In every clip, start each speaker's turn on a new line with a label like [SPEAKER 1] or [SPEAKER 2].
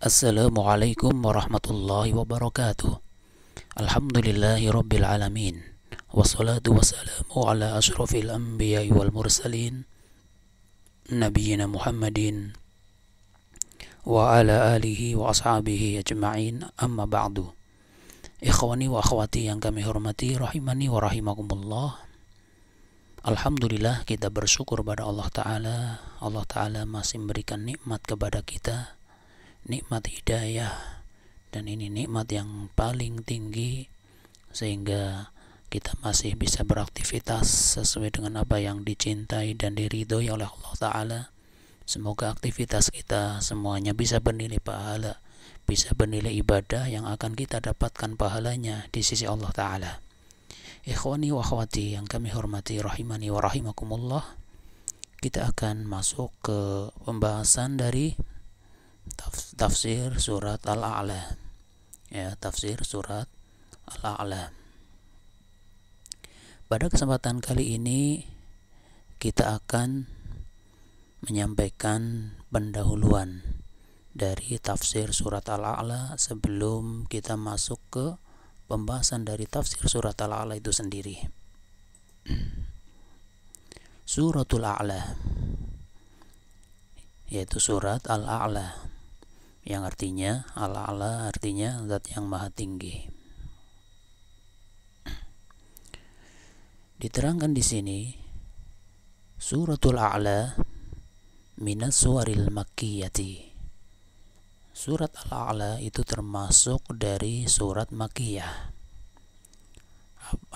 [SPEAKER 1] Assalamualaikum warahmatullahi wabarakatuh. Alhamdulillahi rabbil alamin. Wassalatu wassalamu ala ashrafil anbiya'i wal mursalin Nabiyyina Muhammadin wa ala alihi wa ashabihi ajma'in, amma ba'du. Ikhwani wa akhwati yang kami hormati, rahimani wa rahimakumullah. Alhamdulillah, kita bersyukur pada Allah Ta'ala. Allah Ta'ala masih memberikan nikmat kepada kita, nikmat hidayah, dan ini nikmat yang paling tinggi, sehingga kita masih bisa beraktivitas sesuai dengan apa yang dicintai dan diridhoi oleh Allah Ta'ala. Semoga aktivitas kita semuanya bisa bernilai pahala, bisa bernilai ibadah yang akan kita dapatkan pahalanya di sisi Allah Ta'ala. Ikhwani wa akhwati yang kami hormati, rahimani wa rahimakumullah, kita akan masuk ke pembahasan dari tafsir surat Al-A'la. Ya, tafsir surat Al-A'la. Pada kesempatan kali ini kita akan menyampaikan pendahuluan dari tafsir surat Al-A'la sebelum kita masuk ke pembahasan dari tafsir surat Al-A'la itu sendiri. Suratul A'la, yaitu surat Al-A'la, yang artinya Al-A'la artinya zat yang maha tinggi. Diterangkan di sini, Suratul A'la minas suwaril makkiyati. Surat Al-A'la itu termasuk dari surat Makkiyah.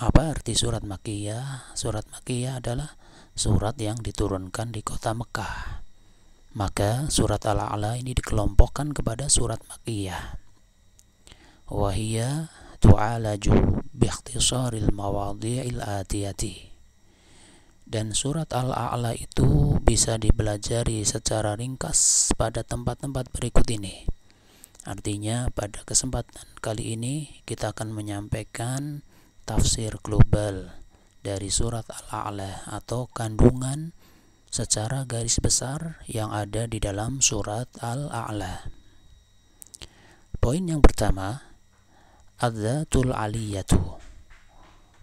[SPEAKER 1] Apa arti surat Makkiyah? Surat Makkiyah adalah surat yang diturunkan di kota Mekah. Maka surat Al-A'la ini dikelompokkan kepada surat Makkiyah. Wahia tu'alaju biikhtisaril mawadhi'il atiyati. Dan surat Al-A'la itu bisa dipelajari secara ringkas pada tempat-tempat berikut ini. Artinya pada kesempatan kali ini kita akan menyampaikan tafsir global dari surat Al-A'la atau kandungan secara garis besar yang ada di dalam surat Al-A'la. Poin yang pertama, adzatul aliyatu.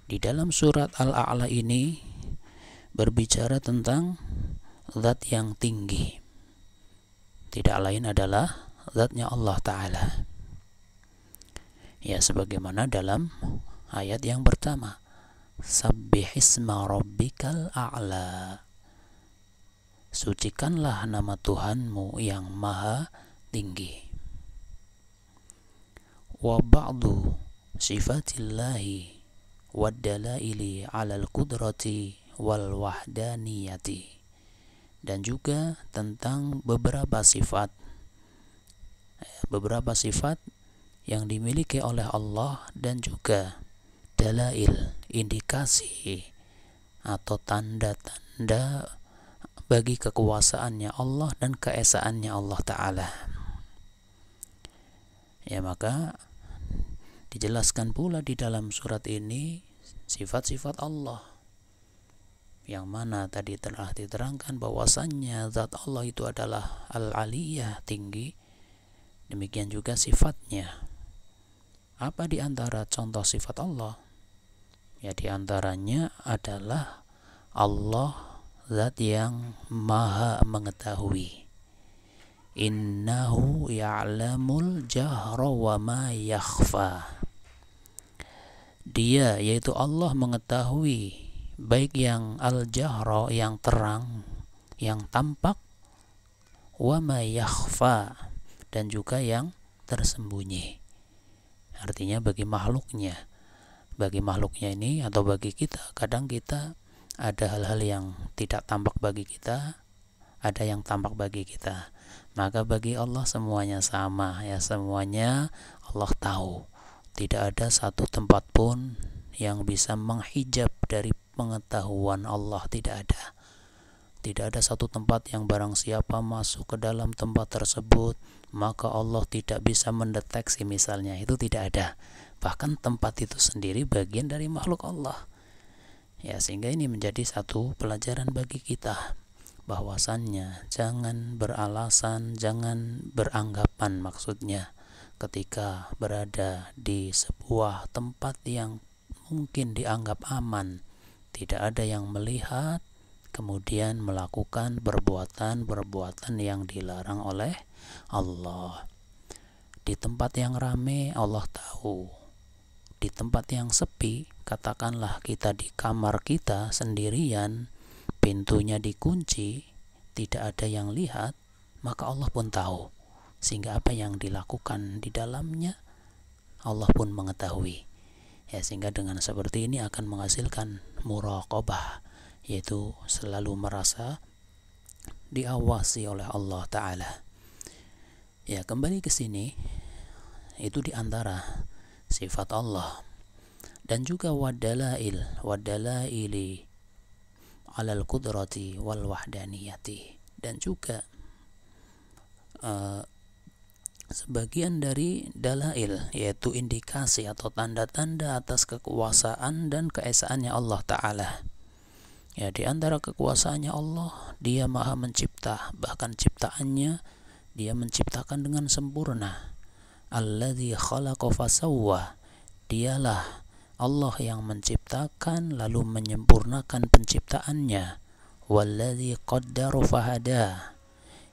[SPEAKER 1] Di dalam surat Al-A'la ini berbicara tentang zat yang tinggi, tidak lain adalah zatnya Allah Ta'ala. Ya, sebagaimana dalam ayat yang pertama, sabbihisma rabbikal a'la. Sucikanlah nama Tuhanmu yang maha tinggi. Wa ba'du sifatillahi wad dalaili 'alal qudrati wal wahdaniyati. Dan juga tentang beberapa sifat yang dimiliki oleh Allah, dan juga dalail, indikasi atau tanda-tanda bagi kekuasaannya Allah dan keesaannya Allah Ta'ala. Ya, maka dijelaskan pula di dalam surat ini sifat-sifat Allah, yang mana tadi telah diterangkan bahwasannya zat Allah itu adalah Al-Aliyah, tinggi. Demikian juga sifatnya. Apa di antara contoh sifat Allah? Ya, di antaranya adalah Allah zat yang maha mengetahui. Innahu ya'lamul jahra wa ma yakhfa. Dia, yaitu Allah, mengetahui baik yang al-jahra, yang terang, yang tampak, wa ma yakhfa, dan juga yang tersembunyi. Artinya bagi makhluknya ini atau bagi kita, kadang kita ada hal-hal yang tidak tampak bagi kita, ada yang tampak bagi kita. Maka bagi Allah semuanya sama, ya, semuanya Allah tahu. Tidak ada satu tempat pun yang bisa menghijab dari pengetahuan Allah, tidak ada. Tidak ada satu tempat yang barang siapa masuk ke dalam tempat tersebut maka Allah tidak bisa mendeteksi misalnya, itu tidak ada. Bahkan tempat itu sendiri bagian dari makhluk Allah. Ya, sehingga ini menjadi satu pelajaran bagi kita bahwasannya jangan beralasan, jangan beranggapan maksudnya ketika berada di sebuah tempat yang mungkin dianggap aman, tidak ada yang melihat, kemudian melakukan perbuatan-perbuatan yang dilarang oleh Allah. Di tempat yang ramai Allah tahu. Di tempat yang sepi, katakanlah kita di kamar kita sendirian, pintunya dikunci, tidak ada yang lihat, maka Allah pun tahu. Sehingga apa yang dilakukan di dalamnya Allah pun mengetahui. Ya, sehingga dengan seperti ini akan menghasilkan muraqabah, yaitu selalu merasa diawasi oleh Allah Ta'ala. Ya, kembali ke sini, itu diantara sifat Allah. Dan juga wadalaili alal qudrati wal wahdaniyati, dan juga sebagian dari dalail, yaitu indikasi atau tanda-tanda atas kekuasaan dan keesaannya Allah Ta'ala. Ya, di antara kekuasaannya Allah, Dia Maha Mencipta, bahkan ciptaannya Dia menciptakan dengan sempurna. Alladzi khalaqa fasawwa, Dialah Allah yang menciptakan lalu menyempurnakan penciptaannya. Walladzi qaddara fahada,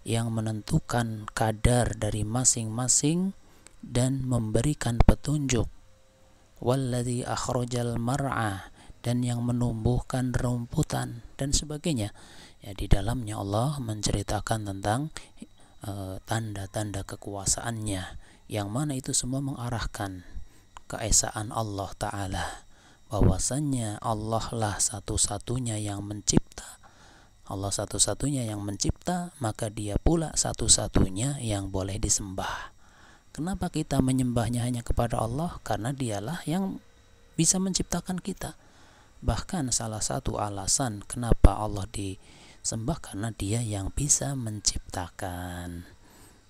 [SPEAKER 1] yang menentukan kadar dari masing-masing dan memberikan petunjuk. Walladzi akhrajal mar'a, dan yang menumbuhkan rumputan dan sebagainya. Ya, di dalamnya Allah menceritakan tentang tanda-tanda kekuasaannya, yang mana itu semua mengarahkan keesaan Allah Ta'ala, bahwasannya Allah lah satu-satunya yang mencipta. Allah satu-satunya yang mencipta, maka Dia pula satu-satunya yang boleh disembah. Kenapa kita menyembahnya hanya kepada Allah? Karena Dialah yang bisa menciptakan kita. Bahkan salah satu alasan kenapa Allah disembah, karena Dia yang bisa menciptakan.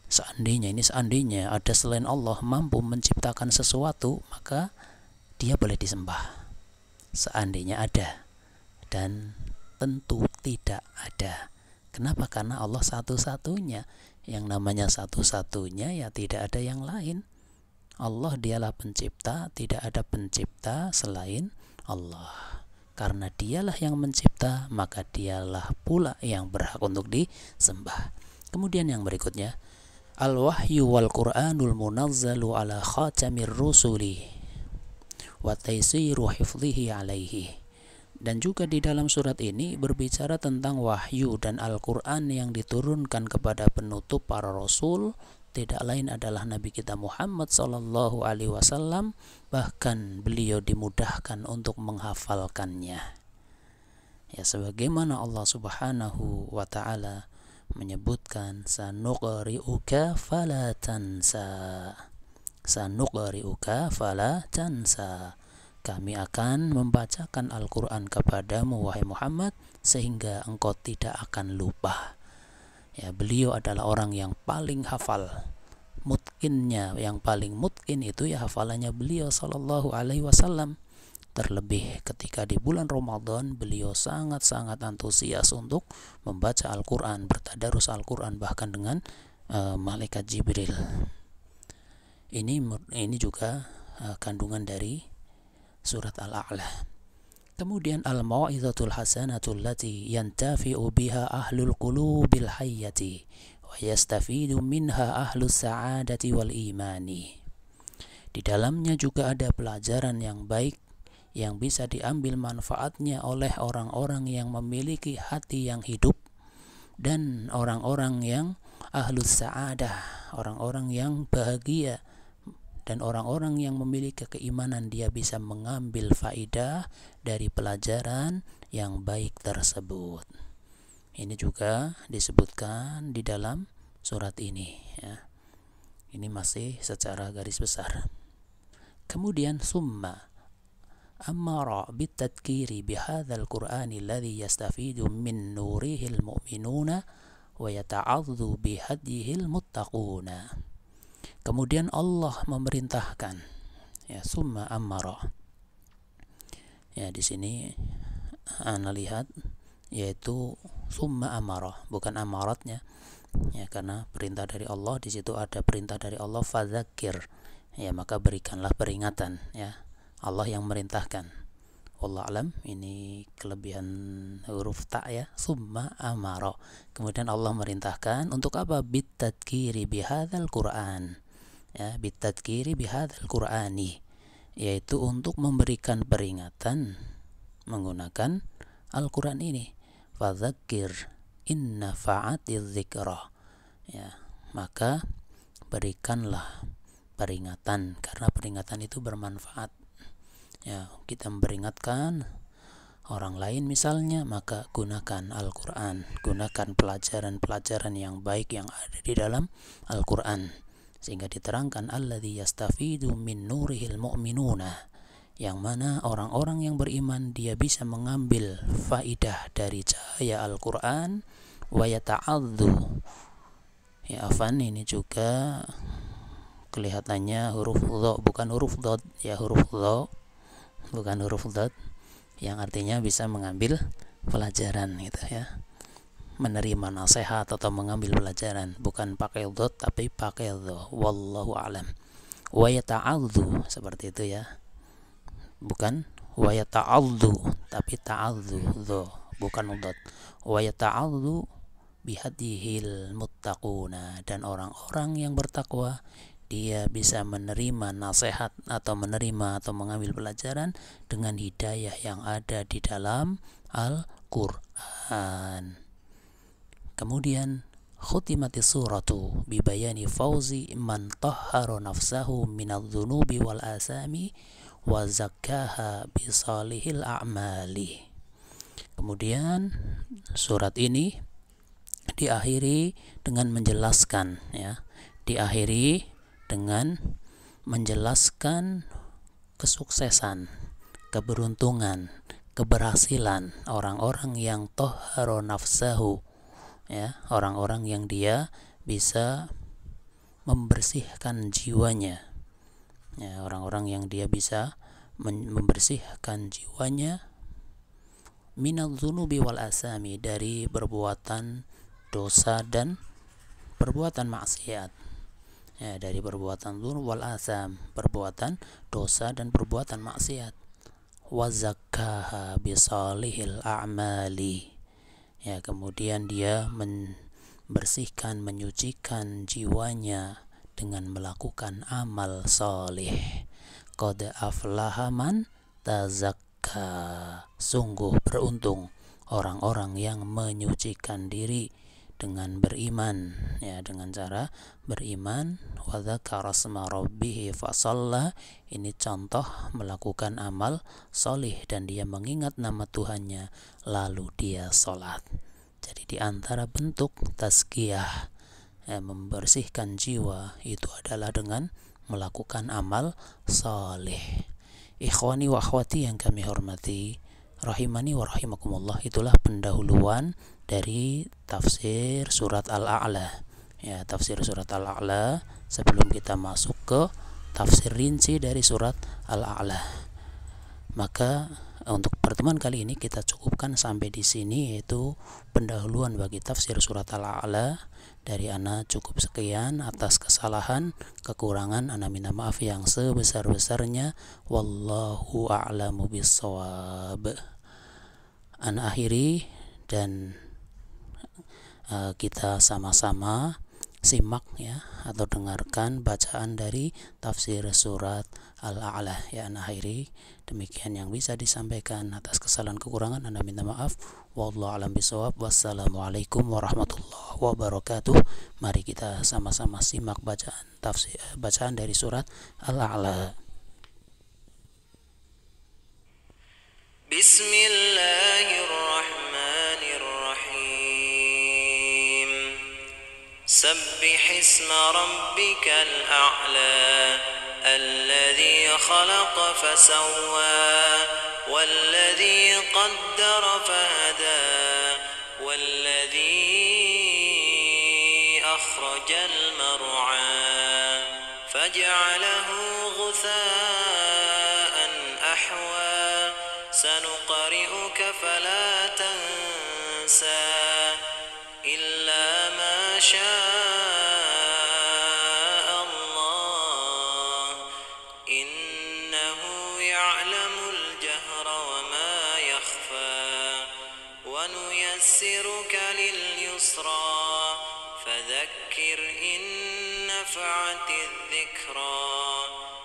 [SPEAKER 1] Seandainya ada selain Allah mampu menciptakan sesuatu, maka Dia boleh disembah. Seandainya ada, dan tentu tidak ada. Kenapa? Karena Allah satu-satunya. Yang namanya satu-satunya, ya tidak ada yang lain. Allah Dialah pencipta, tidak ada pencipta selain Allah. Karena Dialah yang mencipta, maka Dialah pula yang berhak untuk disembah. Kemudian yang berikutnya, al-wahyu wal Qur'anul munazzalu ala khatamir rusuli wa taysiru hifdhihi alaihi. Dan juga di dalam surat ini berbicara tentang wahyu dan Al-Quran yang diturunkan kepada penutup para rasul, tidak lain adalah Nabi kita Muhammad sallallahu alaihi wasallam. Bahkan beliau dimudahkan untuk menghafalkannya. Ya, sebagaimana Allah Subhanahu wa taala menyebutkan, sanuqri'uka fala tansa. Sanuqri'uka fala tansa. Kami akan membacakan Al-Quran kepadamu, wahai Muhammad, sehingga engkau tidak akan lupa. Ya, beliau adalah orang yang paling hafal. Mutkinnya, yang paling mutkin itu ya hafalannya beliau sallallahu alaihi wasallam. Terlebih ketika di bulan Ramadan, beliau sangat-sangat antusias untuk membaca Al-Quran, bertadarus Al-Quran, bahkan dengan malaikat Jibril. Ini juga kandungan dari surat Al-A'la. Kemudian al-mau'izatul hasanatul lati yantafi'u biha ahlul qulubil hayyati wa yastafidu minha ahlus sa'adati wal imani. Di dalamnya juga ada pelajaran yang baik yang bisa diambil manfaatnya oleh orang-orang yang memiliki hati yang hidup, dan orang-orang yang ahlus sa'adah, orang-orang yang bahagia, dan orang-orang yang memiliki keimanan. Dia bisa mengambil faidah dari pelajaran yang baik tersebut. Ini juga disebutkan di dalam surat ini, ya. Ini masih secara garis besar. Kemudian summa amara bitadkiri bihadzal qur'ani alladhi yastafidu min nurihil mu'minuna wa yata'addu bihadihil muttaquna. Kemudian Allah memerintahkan, ya, summa amara. Ya, di sini ana lihat yaitu summa amarah, bukan amaratnya ya, karena perintah dari Allah di situ ada perintah dari Allah fadzakir ya, maka berikanlah peringatan ya, Allah yang merintahkan. Wallahu alam, ini kelebihan huruf ta ya, summa amara. Kemudian Allah merintahkan untuk apa? Bitadkiri bihadzal Qur'an. Ya, bitadkiri bihadzal Qur'ani, yaitu untuk memberikan peringatan menggunakan Al-Qur'an ini. Fadzakir inna fa'atiz dzikra. Ya, maka berikanlah peringatan, karena peringatan itu bermanfaat. Ya, kita memperingatkan orang lain misalnya, maka gunakan Al-Quran, gunakan pelajaran-pelajaran yang baik yang ada di dalam Al-Quran, sehingga diterangkan alladzi yastafidu min nurihil mu'minuna, yang mana orang-orang yang beriman dia bisa mengambil faidah dari cahaya Al-Quran. Wa yata'adzu, ya afan, ini juga kelihatannya huruf dha, bukan huruf dot ya, huruf dha bukan huruf dot, yang artinya bisa mengambil pelajaran gitu ya, menerima nasihat atau mengambil pelajaran, bukan pakai dot tapi pakai dha. Wallahu alam. Wa yata'adzu, seperti itu ya, bukan wa yata'adzu tapi ta'adzu, dha bukan dot. Wa yata'adzu bihadihil muttaquna, dan orang-orang yang bertakwa dia bisa menerima nasihat atau menerima atau mengambil pelajaran dengan hidayah yang ada di dalam Al-Quran. Kemudian khutimati suratu bibayani fauzi man tahhara nafsahu minadh-dhunubi wal asami wa zakkaha bisalihil a'mali. Kemudian surat ini diakhiri dengan menjelaskan ya, diakhiri dengan menjelaskan kesuksesan, keberuntungan, keberhasilan orang-orang yang tahhara nafsahu ya, orang-orang yang dia bisa membersihkan jiwanya ya, orang-orang yang dia bisa membersihkan jiwanya minadz-dzunubi wal asami, dari perbuatan dosa dan perbuatan maksiat ya, dari perbuatan dzunub wal asam, perbuatan dosa dan perbuatan maksiat. Wa zakkaha bisalihil a'mali ya, kemudian dia membersihkan, menyucikan jiwanya dengan melakukan amal salih. Qad aflaha man tazakka, sungguh beruntung orang-orang yang menyucikan diri dengan beriman ya, dengan cara beriman. Wa dzakara asma rabbih fasalla, ini contoh melakukan amal solih dan dia mengingat nama Tuhannya lalu dia sholat. Jadi di antara bentuk tazkiyah ya, membersihkan jiwa, itu adalah dengan melakukan amal solih. Ikhwani wa akhwati yang kami hormati, rahimani wa rahimakumullah, itulah pendahuluan dari tafsir surat Al-A'la ya, tafsir surat Al-A'la sebelum kita masuk ke tafsir rinci dari surat Al-A'la. Maka untuk pertemuan kali ini kita cukupkan sampai di sini, yaitu pendahuluan bagi tafsir surat Al-A'la. Dari ana cukup sekian, atas kesalahan kekurangan ana minta maaf yang sebesar-besarnya. Wallahu a'lamu bissawab. Ana akhiri dan kita sama-sama simak ya, atau dengarkan bacaan dari tafsir surat Al-A'la ya. Ana akhiri, demikian yang bisa disampaikan, atas kesalahan kekurangan ana minta maaf. Wallahu a'lam bishawab. Wassalamualaikum warahmatullahi wabarakatuh. Mari kita sama-sama simak bacaan dari surat Al-A'la.
[SPEAKER 2] Bismillahirrahmanirrahim. Sabbih isma rabbikal a'la alladzi khalaqa fasawwa والذي قدر فهدى والذي أخرج المرعى فجعله غثاء أحوى سنقرئك فلا تنسى شاء الله إنه يعلم الجهر وما يخفى ونيسرك لليسرى فذكر إن نفعت الذكرى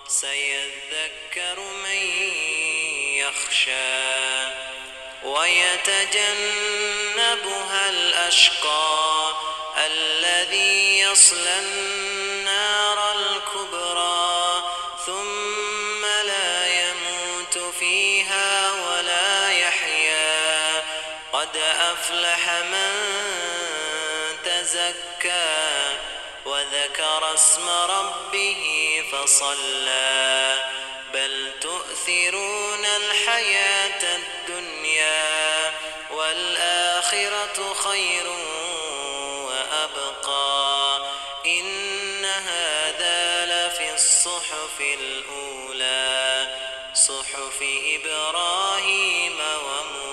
[SPEAKER 2] سيذكر من يخشى ويتجنبها الأشقى الذي يصلى النار الكبرى ثم لا يموت فيها ولا يحيا قد أفلح من تزكى وذكر اسم ربه فصلى بل تؤثرون الحياة الدنيا والآخرة خير وأبقى إن هذا لفي الصحف الأولى صحف إبراهيم وموسى